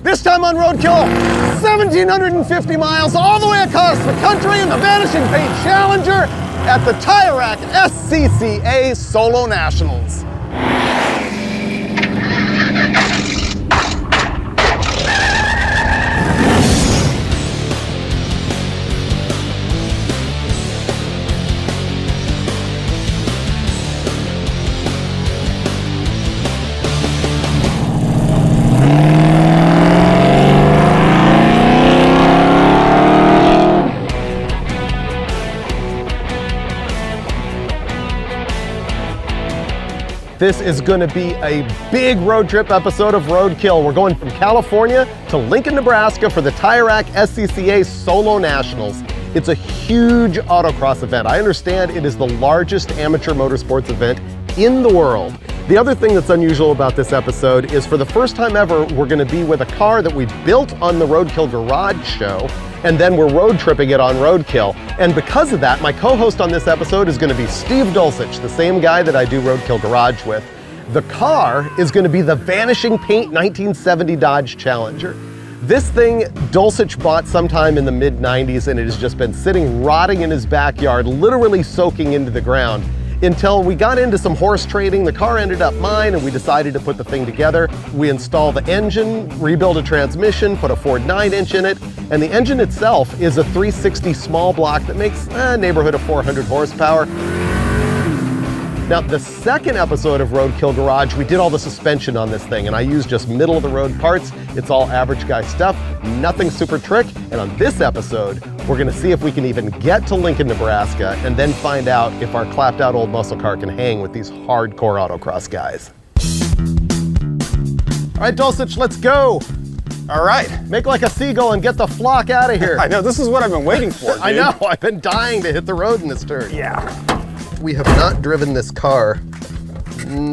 This time on Roadkill, 1,750 miles all the way across the country in the Vanishing Paint Challenger at the Tire Rack SCCA Solo Nationals. This is going to be a big road trip episode of Roadkill. We're going from California to Lincoln, Nebraska for the Tire Rack SCCA Solo Nationals. It's a huge autocross event. I understand it is the largest amateur motorsports event in the world. The other thing that's unusual about this episode is for the first time ever, we're going to be with a car that we built on the Roadkill Garage show, and then we're road tripping it on Roadkill. And because of that, my co-host on this episode is going to be Steve Dulcich, the same guy that I do Roadkill Garage with. The car is going to be the Vanishing Paint 1970 Dodge Challenger. This thing Dulcich bought sometime in the mid-90s, and it has just been sitting rotting in his backyard, literally soaking into the ground. Until we got into some horse trading, the car ended up mine, and we decided to put the thing together. We installed the engine, rebuilt a transmission, put a Ford 9-inch in it, and the engine itself is a 360 small block that makes a neighborhood of 400 horsepower. Now, the second episode of Roadkill Garage, we did all the suspension on this thing, and I used just middle-of-the-road parts. It's all average guy stuff, nothing super trick. And on this episode, we're gonna see if we can even get to Lincoln, Nebraska, and then find out if our clapped-out old muscle car can hang with these hardcore autocross guys. All right, Dulcich, let's go. All right. Make like a seagull and get the flock out of here. I know, this is what I've been waiting for, dude. I know, I've been dying to hit the road in this turn. Yeah. We have not driven this car,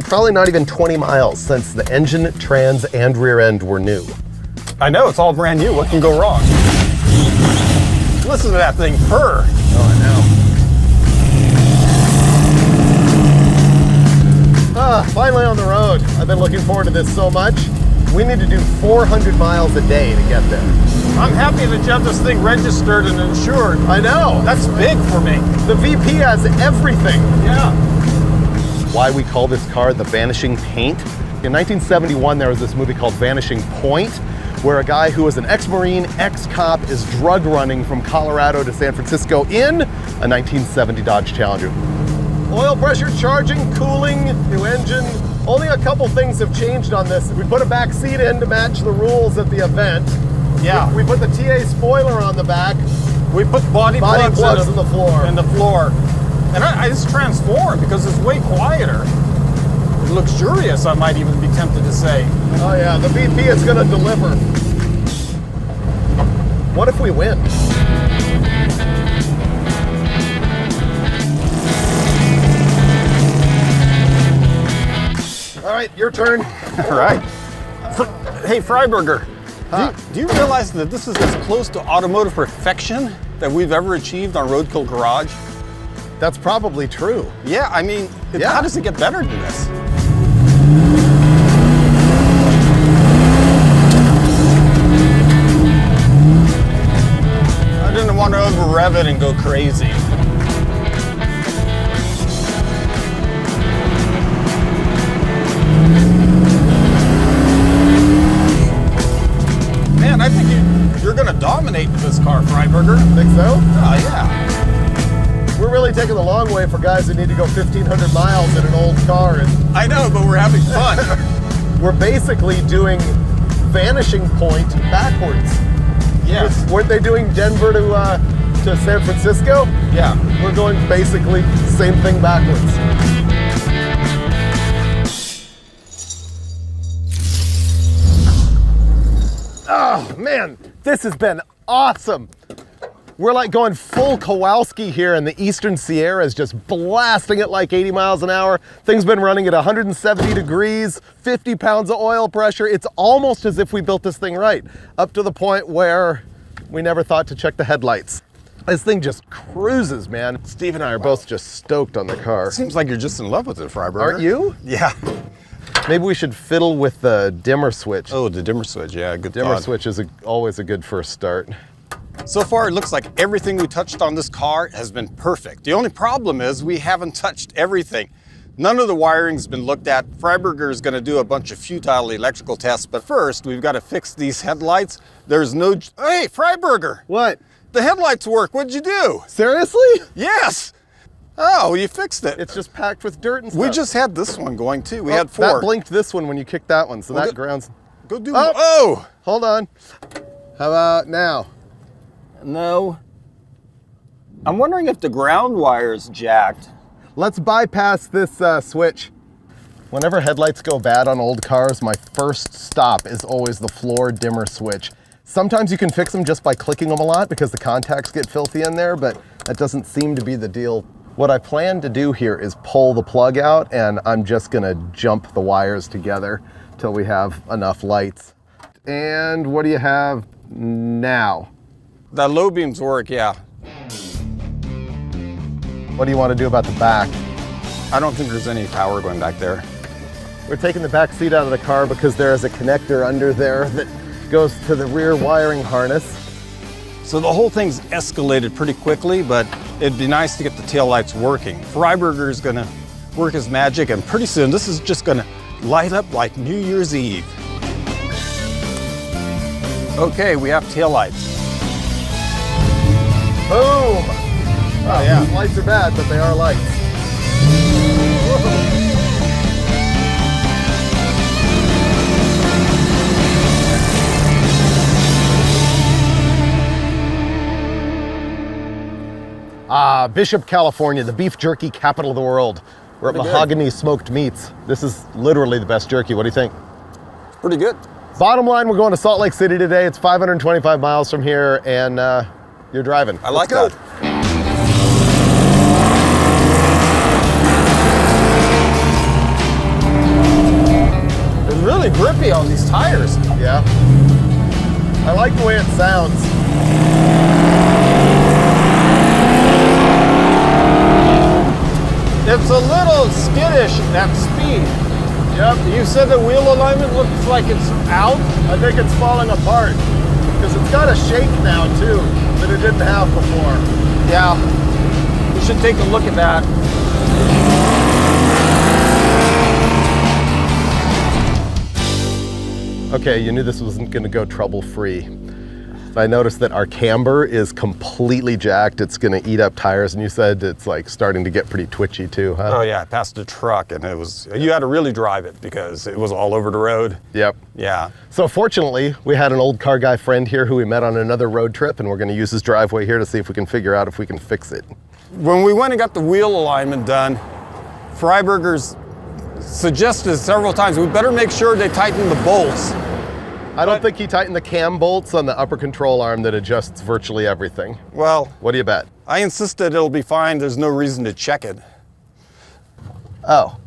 probably not even 20 miles since the engine, trans, and rear end were new. I know, it's all brand new. What can go wrong? Listen to that thing purr. Oh, I know. Finally on the road. I've been looking forward to this so much. We need to do 400 miles a day to get there. I'm happy that you have this thing registered and insured. I know. That's big for me. The VP has everything. Yeah. Why we call this car the Vanishing Paint. In 1971, there was this movie called Vanishing Point, where a guy who was an ex-Marine, ex-cop is drug running from Colorado to San Francisco in a 1970 Dodge Challenger. Oil pressure, charging, cooling, new engine. Only a couple things have changed on this. We put a back seat in to match the rules at the event. Yeah. We put the TA spoiler on the back. We put body plugs in the floor. And it's transformed because it's way quieter. Luxurious, I might even be tempted to say. Oh yeah, the VP is gonna deliver. What if we win? All right, your turn. All right. Hey, Freiberger, do you realize that this is as close to automotive perfection that we've ever achieved on Roadkill Garage? That's probably true. Yeah, I mean, how does it get better than this? I didn't want to over-rev it and go crazy. Man, I think you're going to dominate this car, Freiberger. Think so? Oh, yeah. We're really taking the long way for guys who need to go 1,500 miles in an old car. And I know, but we're having fun. we're basically doing Vanishing Point backwards. Yes. Weren't they doing Denver to San Francisco? Yeah. We're going basically the same thing backwards. Oh man, this has been awesome. We're like going full Kowalski here in the Eastern Sierras, just blasting it like 80 miles an hour. Thing's been running at 170 degrees, 50 pounds of oil pressure. It's almost as if we built this thing right, up to the point where we never thought to check the headlights. This thing just cruises, man. Steve and I are both just stoked on the car. Seems like you're just in love with it, Freiberger. Aren't you? Yeah. Maybe we should fiddle with the dimmer switch. Oh, the dimmer switch, yeah, good Dimmer thought. switch is always a good first start. So far, it looks like everything we touched on this car has been perfect. The only problem is we haven't touched everything. None of the wiring's been looked at. Freiberger is gonna do a bunch of futile electrical tests, but first, we've got to fix these headlights. There's no, hey, Freiberger! What? The headlights work, what'd you do? Seriously? Yes! Oh, you fixed it. It's just packed with dirt and stuff. We just had this one going too. We had 4. That blinked this one when you kicked that one, so Well, that grounds. Go do, Oh! oh! Hold on. How about now? No. I'm wondering if the ground wire's jacked. Let's bypass this switch. Whenever headlights go bad on old cars, my first stop is always the floor dimmer switch. Sometimes you can fix them just by clicking them a lot because the contacts get filthy in there, but that doesn't seem to be the deal. What I plan to do here is pull the plug out, and I'm just gonna jump the wires together till we have enough lights. And what do you have now? The low beams work, yeah. What do you want to do about the back? I don't think there's any power going back there. We're taking the back seat out of the car because there is a connector under there that goes to the rear wiring harness. So the whole thing's escalated pretty quickly, but it'd be nice to get the taillights working. Freiberger is gonna work his magic, and pretty soon this is just gonna light up like New Year's Eve. Okay, we have taillights. Boom! Oh yeah, these lights are bad, but they are lights. Whoa. Bishop, California, the beef jerky capital of the world. We're at Mahogany Smoked Meats. This is literally the best jerky. What do you think? Pretty good. Bottom line, we're going to Salt Lake City today. It's 525 miles from here, and you're driving. I like Let's that. It's really grippy on these tires. Yeah. I like the way it sounds. It's a little skittish at speed. Yep. You said the wheel alignment looks like it's out? I think it's falling apart because it's got a shake now too that it didn't have before. Yeah. We should take a look at that. Okay, you knew this wasn't going to go trouble-free. I noticed that our camber is completely jacked. It's going to eat up tires, and you said it's like starting to get pretty twitchy too, huh? Oh yeah, I passed a truck and it was, you had to really drive it because it was all over the road. Yep. Yeah. So fortunately, we had an old car guy friend here who we met on another road trip, and we're going to use his driveway here to see if we can figure out if we can fix it. When we went and got the wheel alignment done, Freiberger's suggested several times, we better make sure they tighten the bolts. I don't think he tightened the cam bolts on the upper control arm that adjusts virtually everything. Well, What do you bet? I insisted it'll be fine. There's no reason to check it. Oh,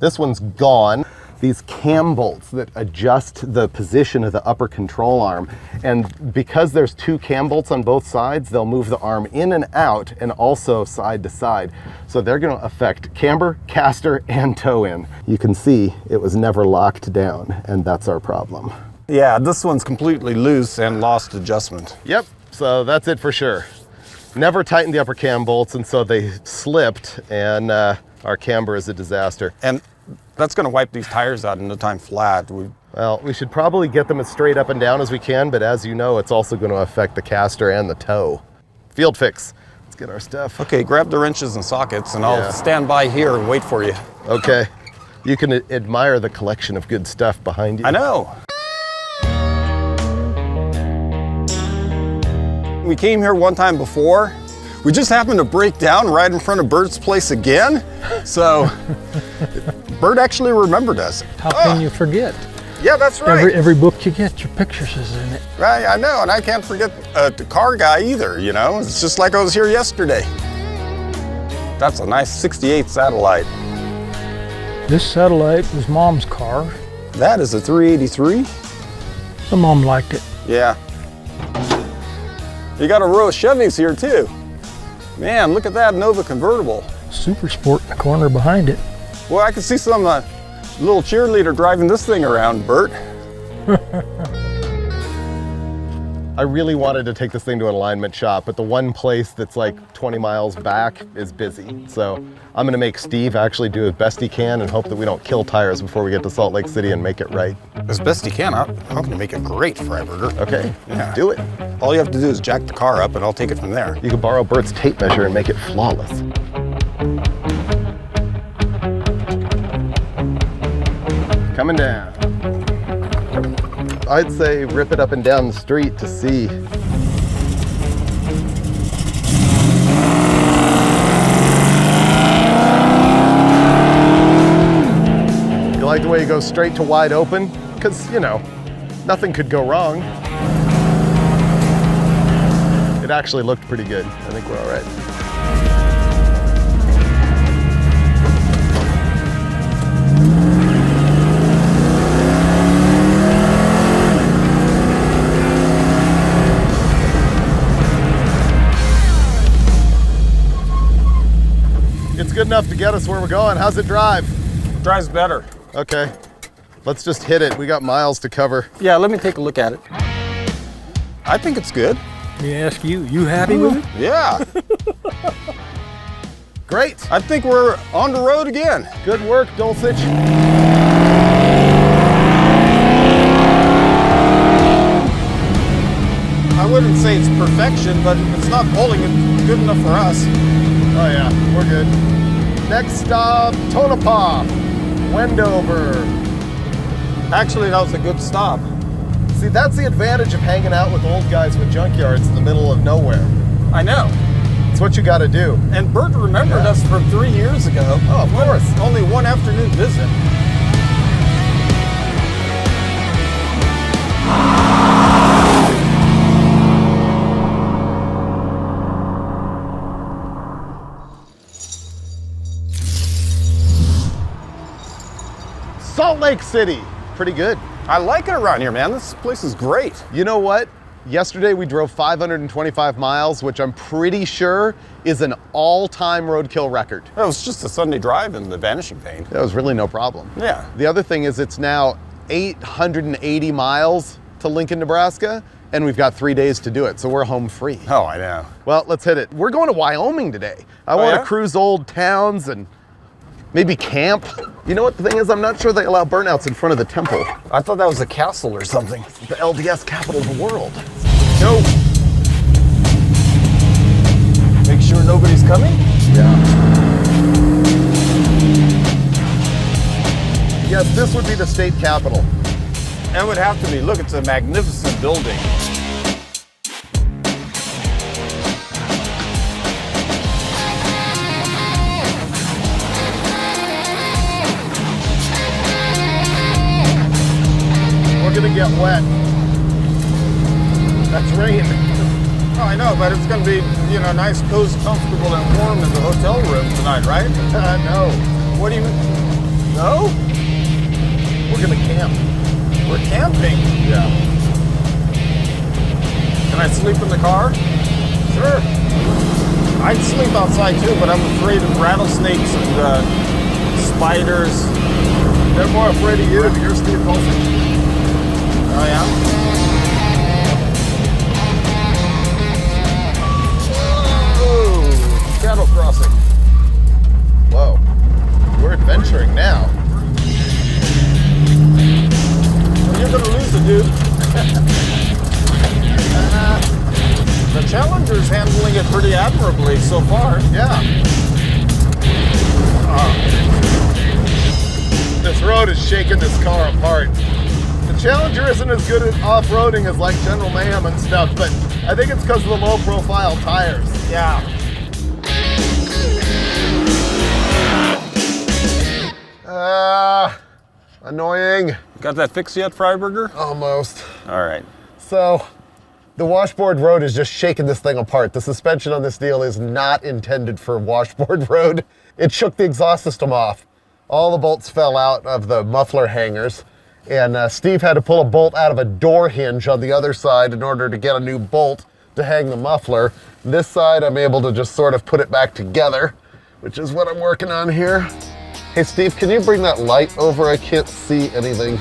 this one's gone. These cam bolts that adjust the position of the upper control arm. And because there's 2 cam bolts on both sides, they'll move the arm in and out and also side to side. So they're gonna affect camber, caster, and toe in. You can see it was never locked down, and that's our problem. Yeah, this one's completely loose and lost adjustment. Yep, so that's it for sure. Never tightened the upper cam bolts, and so they slipped, and our camber is a disaster. And that's gonna wipe these tires out in no time flat. Well, we should probably get them as straight up and down as we can, but as you know, it's also going to affect the caster and the toe. Field fix. Let's get our stuff. Okay, grab the wrenches and sockets and Yeah. I'll stand by here and wait for you. Okay. You can admire the collection of good stuff behind you. I know. We came here one time before. We just happened to break down right in front of Bert's place again. So Bert actually remembered us. How can you forget? Yeah, that's right. Every book you get, your pictures is in it. Right, I know, and I can't forget the car guy either, you know? It's just like I was here yesterday. That's a nice 68 Satellite. This Satellite was Mom's car. That is a 383? The Mom liked it. Yeah. You got a row of Chevys here too. Man, look at that Nova convertible. Super Sport in the corner behind it. Well, I can see some Little cheerleader driving this thing around, Bert. I really wanted to take this thing to an alignment shop, but the one place that's like 20 miles back is busy. So I'm gonna make Steve actually do as best he can and hope that we don't kill tires before we get to Salt Lake City and make it right. As best you can. I'm going to make it great, Freiberger. Okay, Yeah. do it. All you have to do is jack the car up and I'll take it from there. You can borrow Bert's tape measure and make it flawless. Coming down. I'd say rip it up and down the street to see. You like the way you go straight to wide open? Because, you know, nothing could go wrong. It actually looked pretty good. I think we're all right. It's good enough to get us where we're going. How's it drive? Drives better. Okay, let's just hit it. We got miles to cover. Yeah, let me take a look at it. I think it's good. Let me ask you, you happy with it? Yeah, Great. I think we're on the road again. Good work, Dulcich. I wouldn't say it's perfection, but it's not pulling it good enough for us. Oh yeah, we're good. Next stop, Tonopah, Wendover. Actually, that was a good stop. See, that's the advantage of hanging out with old guys with junkyards in the middle of nowhere. I know. It's what you gotta do. And Bert remembered us from 3 years ago. Oh, of course. Only one afternoon visit. Salt Lake City, pretty good. I like it around here, man. This place is great. You know what? Yesterday we drove 525 miles, which I'm pretty sure is an all-time roadkill record. It was just a Sunday drive in the Vanishing paint. That was really no problem. Yeah. The other thing is it's now 880 miles to Lincoln, Nebraska, and we've got 3 days to do it, so we're home free. Oh, I know. Well, let's hit it. We're going to Wyoming today. I want yeah? to cruise old towns and maybe camp. You know what the thing is? I'm not sure they allow burnouts in front of the temple. I thought that was a castle or something. The LDS capital of the world. No. Make sure nobody's coming? Yeah. Yes, this would be the state capital. It would have to be. Look, it's a magnificent building. We're gonna get wet. That's rain. Oh, I know, but it's going to be, you know, nice, cozy, comfortable, and warm in the hotel room tonight, right? No. What do you... No? We're gonna camp. We're camping. Yeah. Can I sleep in the car? Sure. I'd sleep outside too, but I'm afraid of rattlesnakes and spiders. They're more afraid of you than you're Steve Dulcich. Oh, yeah? Whoa. Cattle crossing. Whoa. We're adventuring now. Well, you're going to lose it, dude. The Challenger's handling it pretty admirably so far. Yeah. This road is shaking this car apart. The Challenger isn't as good at off-roading as like General Mayhem and stuff, but I think it's because of the low-profile tires. Yeah. Annoying. Got that fixed yet, Freiberger? Almost. All right. So, the washboard road is just shaking this thing apart. The suspension on this deal is not intended for washboard road. It shook the exhaust system off. All the bolts fell out of the muffler hangers, and Steve had to pull a bolt out of a door hinge on the other side in order to get a new bolt to hang the muffler. This side, I'm able to just sort of put it back together, which is what I'm working on here. Hey Steve, can you bring that light over? I can't see anything.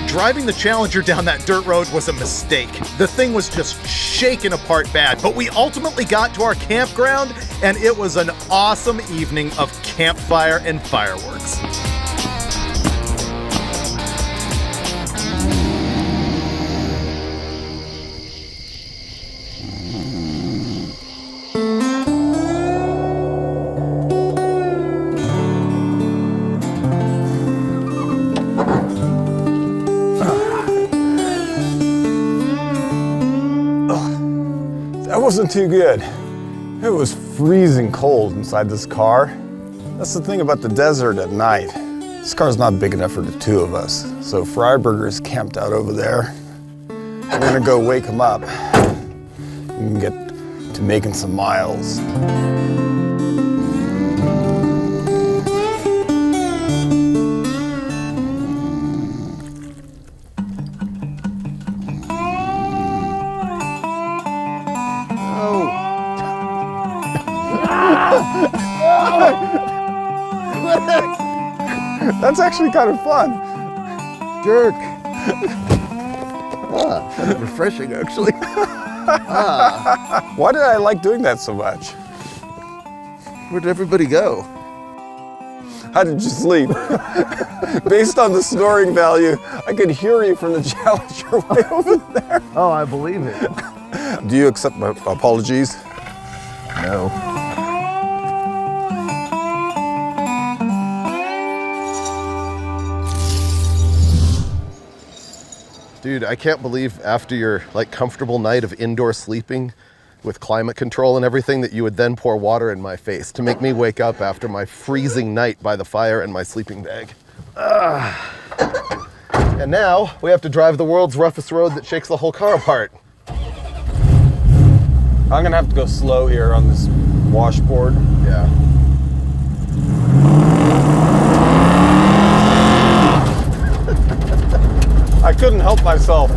Driving the Challenger down that dirt road was a mistake. The thing was just shaken apart bad, but we ultimately got to our campground and it was an awesome evening of campfire and fireworks. That wasn't too good. It was freezing cold inside this car. That's the thing about the desert at night. This car's not big enough for the two of us. So Freiberger's camped out over there. We're gonna go wake him up and get to making some miles. That's actually kind of fun. Jerk. Kind of refreshing, actually. Why did I like doing that so much? Where'd everybody go? How did you sleep? Based on the snoring value, I could hear you from the Challenger way over there. Oh, I believe it. Do you accept my apologies? No. Dude, I can't believe after your comfortable night of indoor sleeping with climate control and everything that you would then pour water in my face to make me wake up after my freezing night by the fire in my sleeping bag. And now we have to drive the world's roughest road that shakes the whole car apart. I'm gonna have to go slow here on this washboard. Yeah. I couldn't help myself.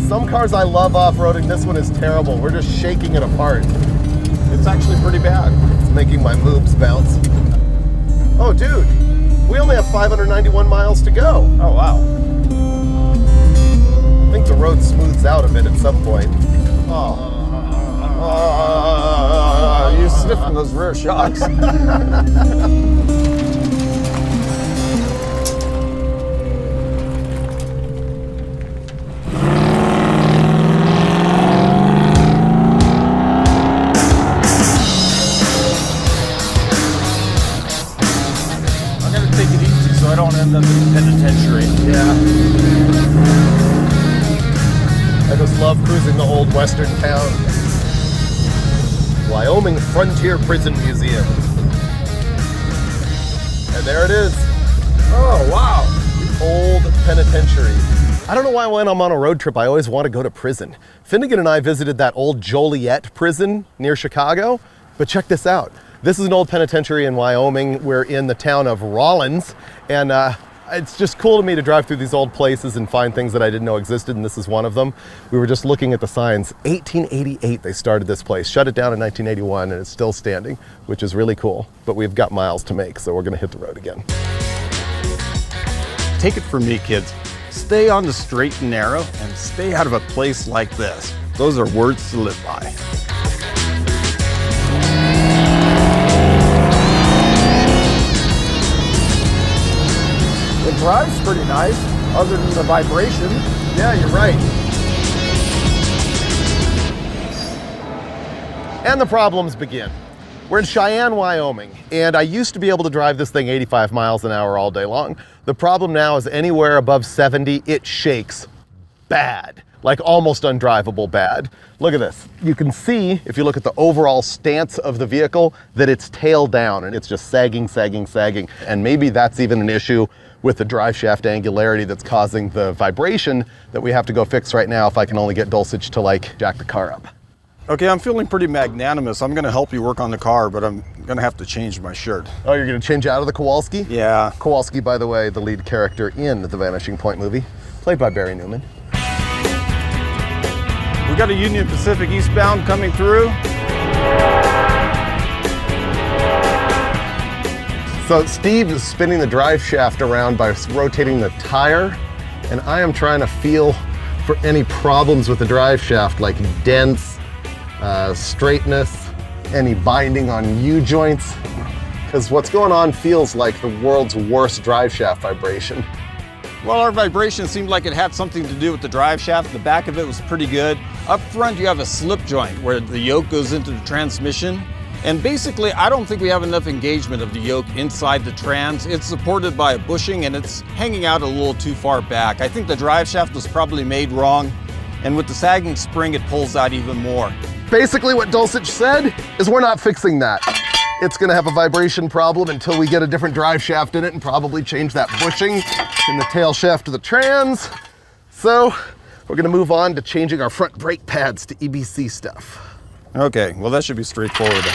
Some cars I love off-roading, this one is terrible. We're just shaking it apart. It's actually pretty bad. It's making my moves bounce. Oh, dude, we only have 591 miles to go. Oh, wow. I think the road smooths out a bit at some point. You sniffing those rear shocks. So I don't end up in the penitentiary. Yeah. I just love cruising the old western town. Wyoming Frontier Prison Museum. And there it is. Oh, wow. The old penitentiary. I don't know why when I'm on a road trip, I always want to go to prison. Finnegan and I visited that old Joliet prison near Chicago, but check this out. This is an old penitentiary in Wyoming. We're in the town of Rawlins, and it's just cool to me to drive through these old places and find things that I didn't know existed, and this is one of them. We were just looking at the signs. 1888 they started this place, shut it down in 1981, and it's still standing, which is really cool. But we've got miles to make, so we're gonna hit the road again. Take it from me, kids. Stay on the straight and narrow and stay out of a place like this. Those are words to live by. It drives pretty nice, other than the vibration. Yeah, you're right. And the problems begin. We're in Cheyenne, Wyoming, and I used to be able to drive this thing 85 miles an hour all day long. The problem now is anywhere above 70, it shakes bad, like almost undrivable bad. Look at this. You can see, if you look at the overall stance of the vehicle, that it's tail down and it's just sagging, sagging, sagging. And maybe that's even an issue with the drive shaft angularity that's causing the vibration that we have to go fix right now if I can only get Dulcich to jack the car up. Okay, I'm feeling pretty magnanimous. I'm gonna help you work on the car, but I'm gonna have to change my shirt. Oh, you're gonna change out of the Kowalski? Yeah. Kowalski, by the way, the lead character in the Vanishing Point movie, played by Barry Newman. We got a Union Pacific eastbound coming through. So Steve is spinning the drive shaft around by rotating the tire, and I am trying to feel for any problems with the drive shaft, like dents, straightness, any binding on U-joints, because what's going on feels like the world's worst drive shaft vibration. Well, our vibration seemed like it had something to do with the drive shaft. The back of it was pretty good. Up front, you have a slip joint where the yoke goes into the transmission. And basically, I don't think we have enough engagement of the yoke inside the trans. It's supported by a bushing and it's hanging out a little too far back. I think the drive shaft was probably made wrong. And with the sagging spring, it pulls out even more. Basically what Dulcich said is we're not fixing that. It's gonna have a vibration problem until we get a different drive shaft in it and probably change that bushing in the tail shaft of the trans. So we're gonna move on to changing our front brake pads to EBC stuff. Okay, well that should be straightforward.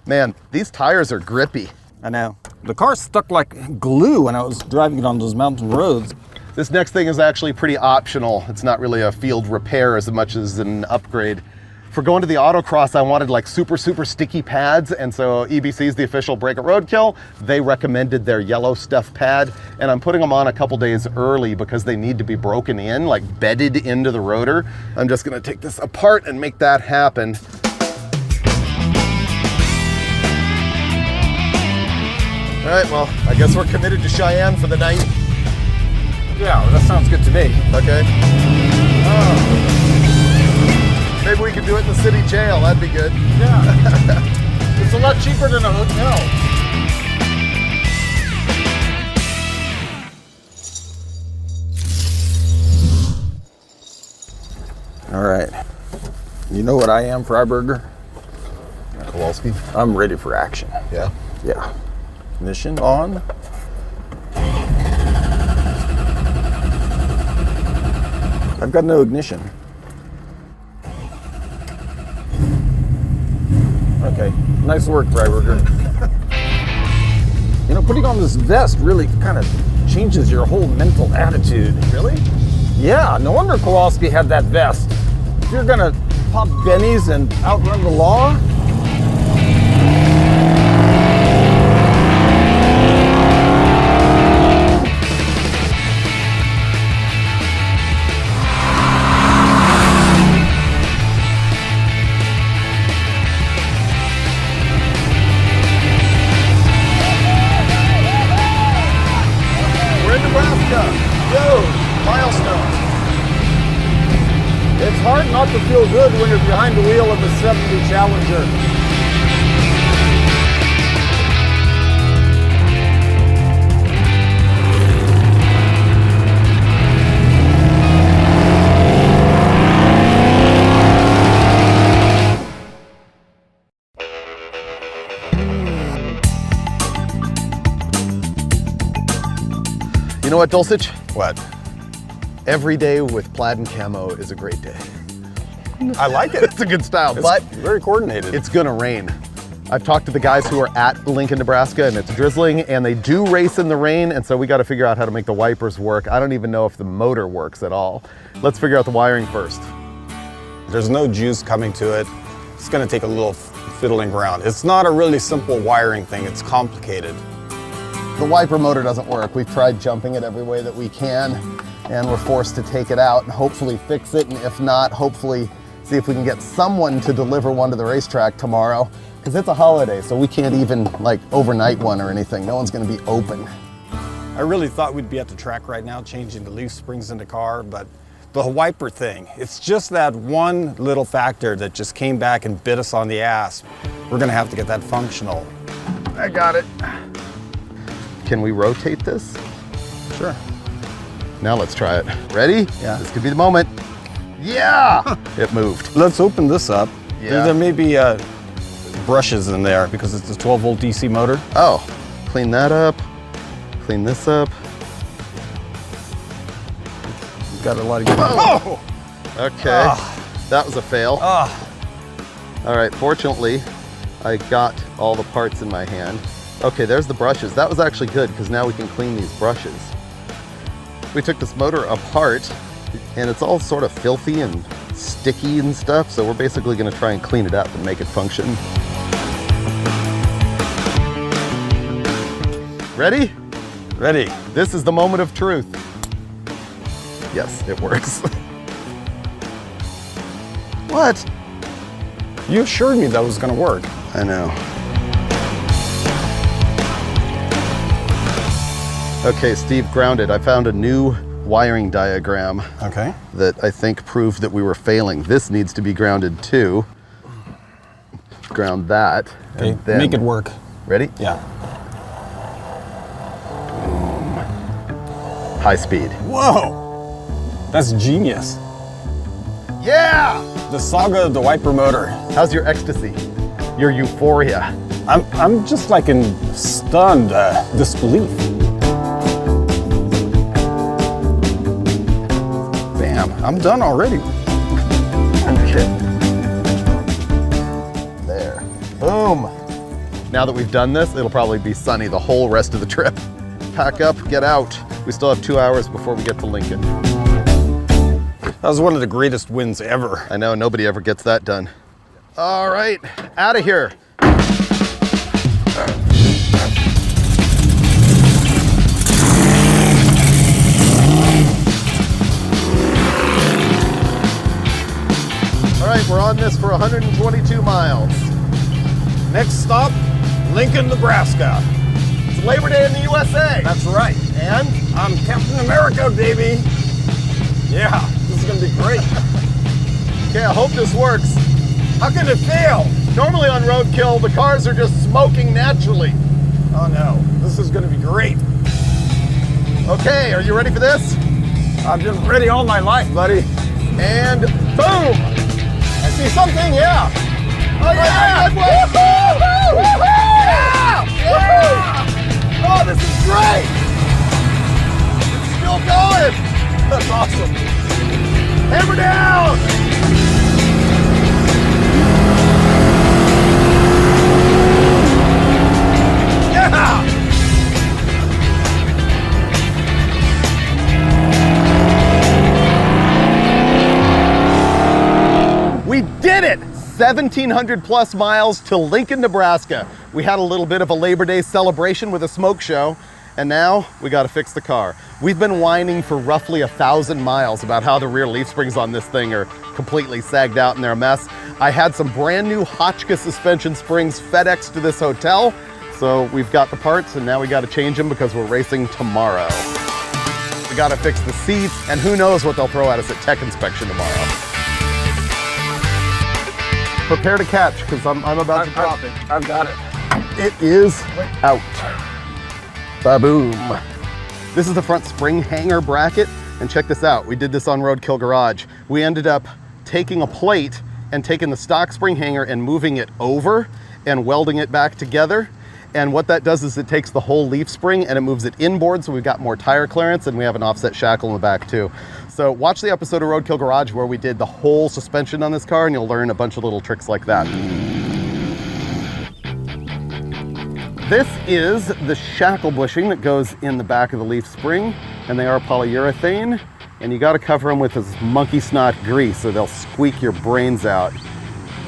Man, these tires are grippy. I know. The car stuck like glue when I was driving it on those mountain roads. This next thing is actually pretty optional. It's not really a field repair as much as an upgrade. For going to the autocross, I wanted like super sticky pads, and so EBC is the official brake at Roadkill. They recommended their yellow stuff pad, and I'm putting them on a couple days early because they need to be broken in, like bedded into the rotor. I'm just gonna take this apart and make that happen. All right, well, I guess we're committed to Cheyenne for the night. Yeah, well, that sounds good to me. Okay. Maybe we could do it in the city jail, that'd be good. Yeah. It's a lot cheaper than a hotel. All right. You know what I am, Freiberger? Kowalski? I'm ready for action. Yeah. Yeah. Ignition on. I've got no ignition. Okay, nice work, Freiberger. You know, putting on this vest really kind of changes your whole mental attitude. Really? Yeah, no wonder Kowalski had that vest. If you're gonna pop bennies and outrun the law, it's hard not to feel good when you're behind the wheel of a 70 Challenger. You know what, Dulcich? What? Every day with plaid and camo is a great day. I like it. It's a good style, It's but very coordinated. it's gonna rain. I've talked to the guys who are at Lincoln, Nebraska, and it's drizzling, and they do race in the rain, and so we gotta figure out how to make the wipers work. I don't even know if the motor works at all. Let's figure out the wiring first. There's no juice coming to it. It's gonna take a little fiddling around. It's not a really simple wiring thing, it's complicated. The wiper motor doesn't work. We've tried jumping it every way that we can, and we're forced to take it out and hopefully fix it, and if not, hopefully see if we can get someone to deliver one to the racetrack tomorrow, because it's a holiday, so we can't even like overnight one or anything. No one's gonna be open. I really thought we'd be at the track right now changing the leaf springs in the car, but the wiper thing, it's just that one little factor that just came back and bit us on the ass. We're gonna have to get that functional. I got it. Can we rotate this? Sure. Now let's try it. Ready? Yeah. This could be the moment. Yeah! It moved. Let's open this up. Yeah. There may be brushes in there because it's a 12-volt DC motor. Oh, clean that up. Clean this up. We've got a lot of... Oh! Okay, that was a fail. Ah. All right, fortunately, I got all the parts in my hand. Okay, there's the brushes. That was actually good because now we can clean these brushes. We took this motor apart and it's all sort of filthy and sticky and stuff, so we're basically gonna try and clean it up and make it function. Ready? Ready. This is the moment of truth. Yes, it works. What? You assured me that was gonna work. I know. Okay, Steve, grounded. I found a new wiring diagram Okay. that I think proved that we were failing. This needs to be grounded too. Ground that. Okay, and then, make it work. Ready? Yeah. High speed. Whoa! That's genius. Yeah! The saga of the wiper motor. How's your ecstasy? Your euphoria? I'm just like in stunned disbelief. Bam. I'm done already. Okay. There. Boom. Now that we've done this, it'll probably be sunny the whole rest of the trip. Pack up, get out. We still have 2 hours before we get to Lincoln. That was one of the greatest wins ever. I know, nobody ever gets that done. All right, out of here. All right, we're on this for 122 miles. Next stop, Lincoln, Nebraska. It's Labor Day in the USA. That's right. And I'm Captain America, baby. Yeah, this is gonna be great. okay, I hope this works. How can it fail? Normally on Roadkill, the cars are just smoking naturally. Oh no, this is gonna be great. Okay, are you ready for this? I've been ready all my life, buddy. And boom! I see something, yeah. Oh yeah! Woohoo! Yeah! Yeah! Oh, this is great! It's still going! That's awesome. Hammer down! Yeah! We did it! 1,700 plus miles to Lincoln, Nebraska. We had a little bit of a Labor Day celebration with a smoke show, and now we gotta fix the car. We've been whining for roughly 1,000 miles about how the rear leaf springs on this thing are completely sagged out and they're a mess. I had some brand new Hotchkiss suspension springs FedEx to this hotel, so we've got the parts and now we gotta change them because we're racing tomorrow. We gotta fix the seats, and who knows what they'll throw at us at tech inspection tomorrow. Prepare to catch, because I'm about to drop it. I've got it. It is out. Ba-boom. This is the front spring hanger bracket, and check this out. We did this on Roadkill Garage. We ended up taking a plate and taking the stock spring hanger and moving it over and welding it back together. And what that does is it takes the whole leaf spring and it moves it inboard, so we've got more tire clearance, and we have an offset shackle in the back too. So watch the episode of Roadkill Garage where we did the whole suspension on this car, and you'll learn a bunch of little tricks like that. This is the shackle bushing that goes in the back of the leaf spring, and they are polyurethane, and you gotta cover them with this monkey snot grease or they'll squeak your brains out.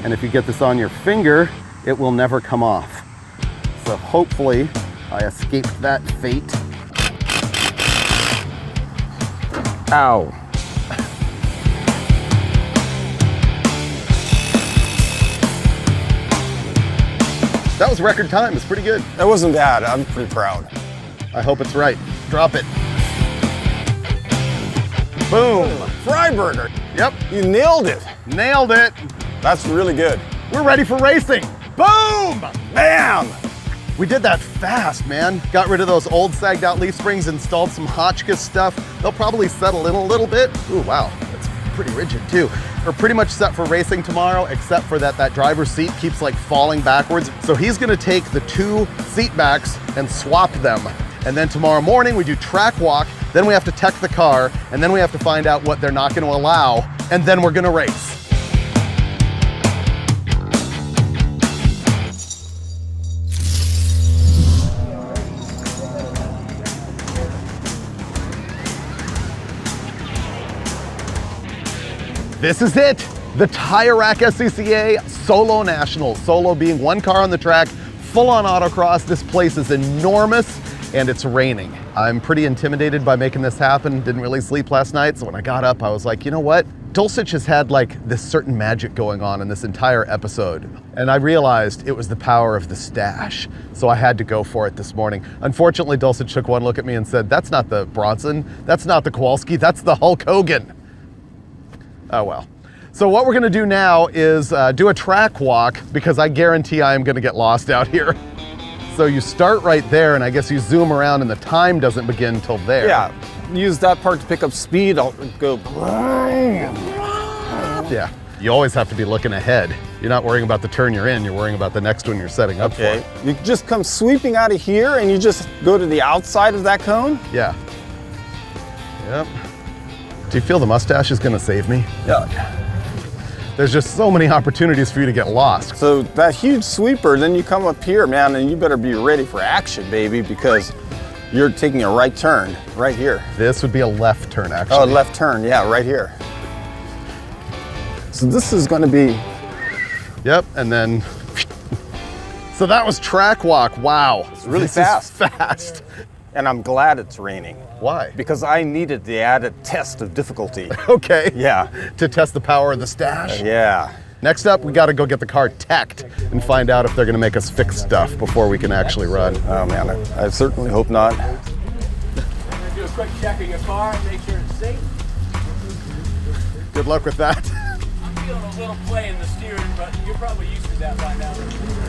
And if you get this on your finger, it will never come off. So hopefully I escaped that fate. Ow. That was record time, it's pretty good. That wasn't bad. I'm pretty proud. I hope it's right. Drop it. Boom. Freiburger. Yep, You nailed it. nailed it. That's really good. We're ready for racing. Boom! Bam! We did that fast, man. Got rid of those old sagged out leaf springs, installed some Hotchkiss stuff. They'll probably settle in a little bit. Ooh, wow, that's pretty rigid too. We're pretty much set for racing tomorrow, except for that driver's seat keeps like falling backwards. So he's gonna take the 2 seat backs and swap them. And then tomorrow morning we do track walk, then we have to tech the car, and then we have to find out what they're not gonna allow, and then we're gonna race. This is it, the Tire Rack SCCA Solo National. Solo being 1 car on the track, full on autocross. This place is enormous, and it's raining. I'm pretty intimidated by making this happen. Didn't really sleep last night, so when I got up, I was like, you know what? Dulcich has had like this certain magic going on in this entire episode. And I realized it was the power of the stash. So I had to go for it this morning. Unfortunately, Dulcich took one look at me and said, that's not the Bronson, that's not the Kowalski, that's the Hulk Hogan. Oh well. So what we're gonna do now is do a track walk, because I guarantee I am gonna get lost out here. So you start right there, and I guess you zoom around and the time doesn't begin till there. Yeah, use that part to pick up speed. I'll go. Yeah, you always have to be looking ahead. You're not worrying about the turn you're in, you're worrying about the next one you're setting up Okay, for. you just come sweeping out of here and you just go to the outside of that cone? Yeah. Yep. Do you feel the mustache is gonna save me? Yeah. There's just so many opportunities for you to get lost. So that huge sweeper, then you come up here, man, and you better be ready for action, baby, because you're taking a right turn right here. This would be a left turn, actually. Oh, left turn, yeah, right here. So this is gonna be... Yep, and then... So that was track walk, wow. It's really This is fast. fast. And I'm glad it's raining. Why? Because I needed the added test of difficulty. Okay. Yeah. To test the power of the stash. Yeah. Next up, we gotta go get the car teched and find out if they're gonna make us fix stuff before we can actually run. Oh man, I certainly hope not. Do a quick check of your car and make sure it's safe. Good luck with that. I'm feeling a little play in the steering, but you're probably used to that by now.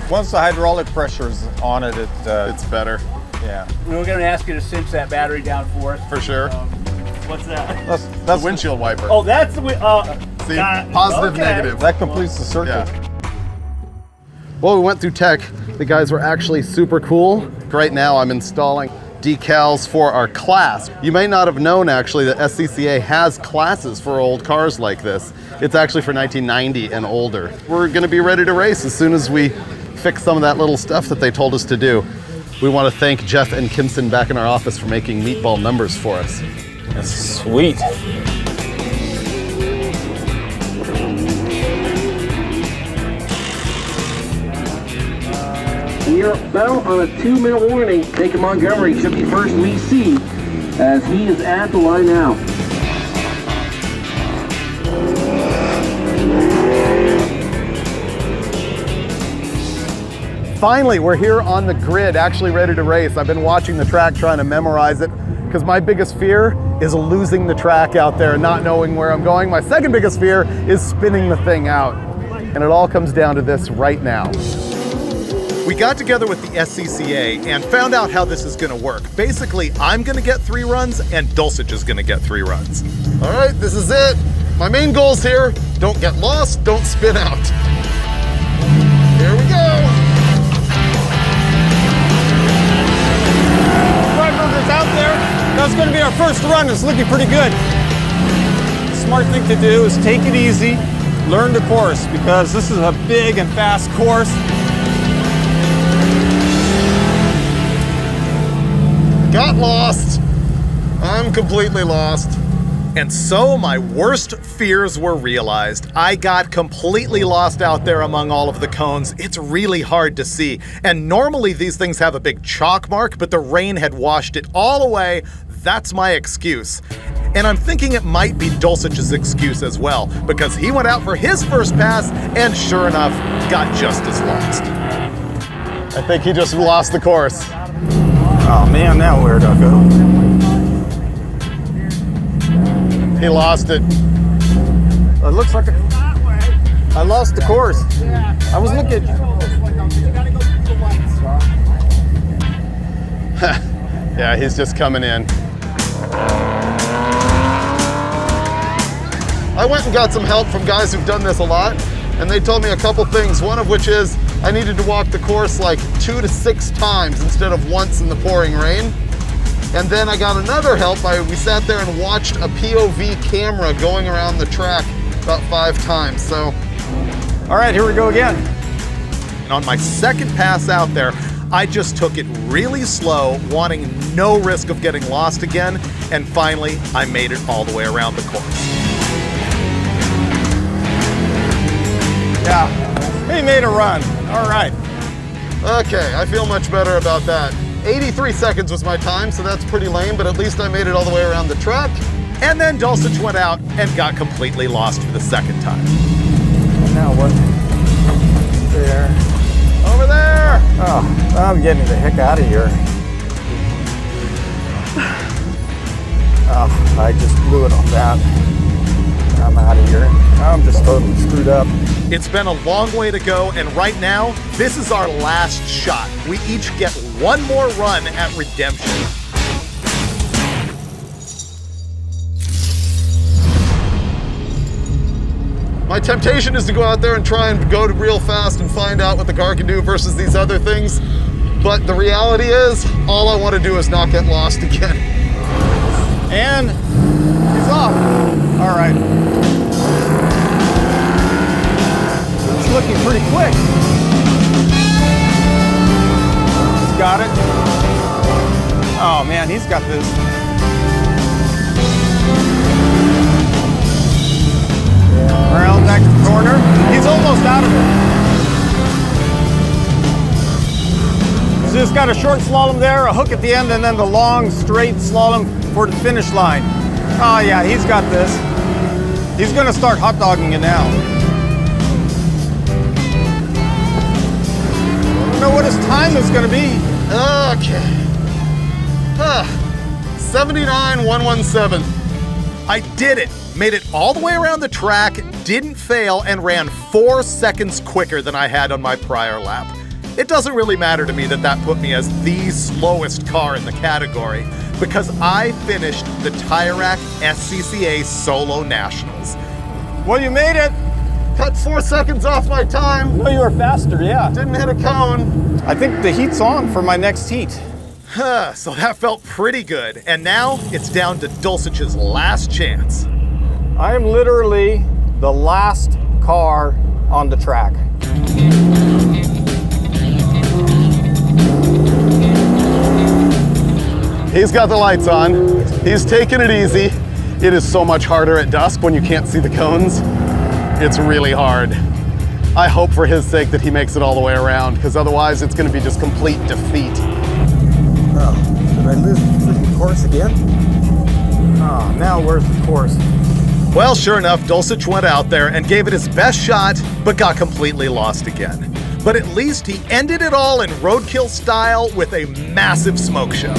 Once the hydraulic pressure's on it, It's better. yeah. We're going to ask you to cinch that battery down for us. For sure. What's that? That's The windshield wiper. Oh, that's the See, positive, okay. negative. that completes the circle. Yeah. Well, we went through tech. The guys were actually super cool. Right now, I'm installing decals for our class. You may not have known actually that SCCA has classes for old cars like this. It's actually for 1990 and older. We're gonna be ready to race as soon as we fix some of that little stuff that they told us to do. We want to thank Jeff and Kimson back in our office for making meatball numbers for us. That's sweet. We are about on a 2-minute warning. Taking Montgomery should be first we see, as he is at the line now. Finally, we're here on the grid, actually ready to race. I've been watching the track, trying to memorize it, because my biggest fear is losing the track out there and not knowing where I'm going. My second biggest fear is spinning the thing out. And it all comes down to this right now. We got together with the SCCA and found out how this is gonna work. Basically, I'm gonna get 3 runs and Dulcich is gonna get 3 runs. All right, this is it. My main goals here, don't get lost, don't spin out. Here we go. Freiburger's out there. That's going to be our first run. It's looking pretty good. The smart thing to do is take it easy, learn the course, because this is a big and fast course. Got lost. I'm completely lost. And so my worst fears were realized. I got completely lost out there among all of the cones. It's really hard to see. And normally these things have a big chalk mark, but the rain had washed it all away. That's my excuse. And I'm thinking it might be Dulcich's excuse as well, because he went out for his first pass and sure enough, got just as lost. I think he just lost the course. Oh man, now where'd I go? He lost it. It looks like I lost the course. I was looking. Yeah, he's just coming in. I went and got some help from guys who've done this a lot, and they told me a couple things, one of which is I needed to walk the course like 2 to 6 times instead of once in the pouring rain. And then I got another help. We sat there and watched a POV camera going around the track about 5 times, so. All right, here we go again. And on my second pass out there, I just took it really slow, wanting no risk of getting lost again, and finally, I made it all the way around the course. Yeah, he made a run. All right. Okay, I feel much better about that. 83 seconds was my time, so that's pretty lame, but at least I made it all the way around the track. And then Dulcich went out and got completely lost for the second time. And now what? There. Over there! Oh, I'm getting the heck out of here. Oh, I just blew it on that. I'm out of here. I'm just totally screwed up. It's been a long way to go, and right now, this is our last shot. We each get one more run at redemption. My temptation is to go out there and try and go real fast and find out what the car can do versus these other things. But the reality is, all I want to do is not get lost again. And he's off. All right. It's looking pretty quick. He's got it. Oh man, he's got this. Around back to the corner. He's almost out of it. So he's got a short slalom there, a hook at the end, and then the long straight slalom for the finish line. Oh yeah, he's got this. He's gonna start hot dogging it now. I don't know what his time is gonna be. Okay. 79,117. I did it! Made it all the way around the track, didn't fail, and ran 4 seconds quicker than I had on my prior lap. It doesn't really matter to me that that put me as the slowest car in the category, because I finished the Tire Rack SCCA Solo Nationals. Well, you made it. Cut 4 seconds off my time. No, you were faster, yeah. Didn't hit a cone. I think the heat's on for my next heat. So that felt pretty good, and now it's down to Dulcich's last chance. I am literally the last car on the track. He's got the lights on. He's taking it easy. It is so much harder at dusk when you can't see the cones. It's really hard. I hope for his sake that he makes it all the way around, because otherwise it's going to be just complete defeat. Oh, did I lose the freaking course again? Oh, now where's the course? Well, sure enough, Dulcich went out there and gave it his best shot, but got completely lost again. But at least he ended it all in roadkill style with a massive smoke show.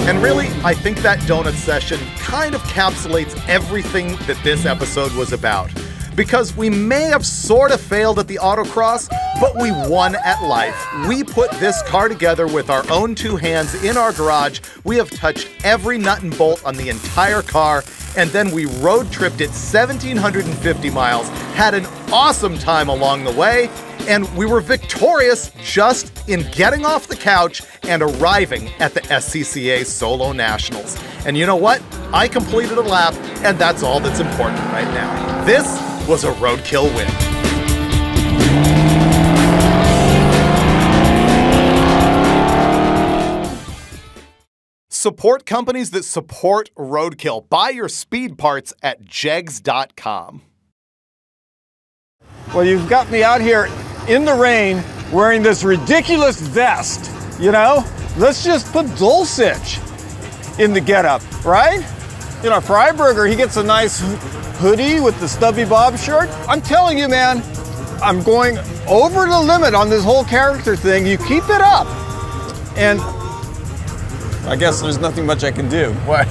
And really, I think that donut session kind of encapsulates everything that this episode was about. Because we may have sort of failed at the autocross, but we won at life. We put this car together with our own 2 hands in our garage. We have touched every nut and bolt on the entire car, and then we road tripped it 1,750 miles, had an awesome time along the way, and we were victorious just in getting off the couch and arriving at the SCCA Solo Nationals. And you know what? I completed a lap, and that's all that's important right now. This was a roadkill win. Support companies that support roadkill. Buy your speed parts at jegs.com. Well, you've got me out here in the rain wearing this ridiculous vest, you know? Let's just put Dulcich in the getup, right? You know, Freiberger, he gets a nice hoodie with the stubby bob shirt. I'm telling you, man, I'm going over the limit on this whole character thing. You keep it up. And I guess there's nothing much I can do. What?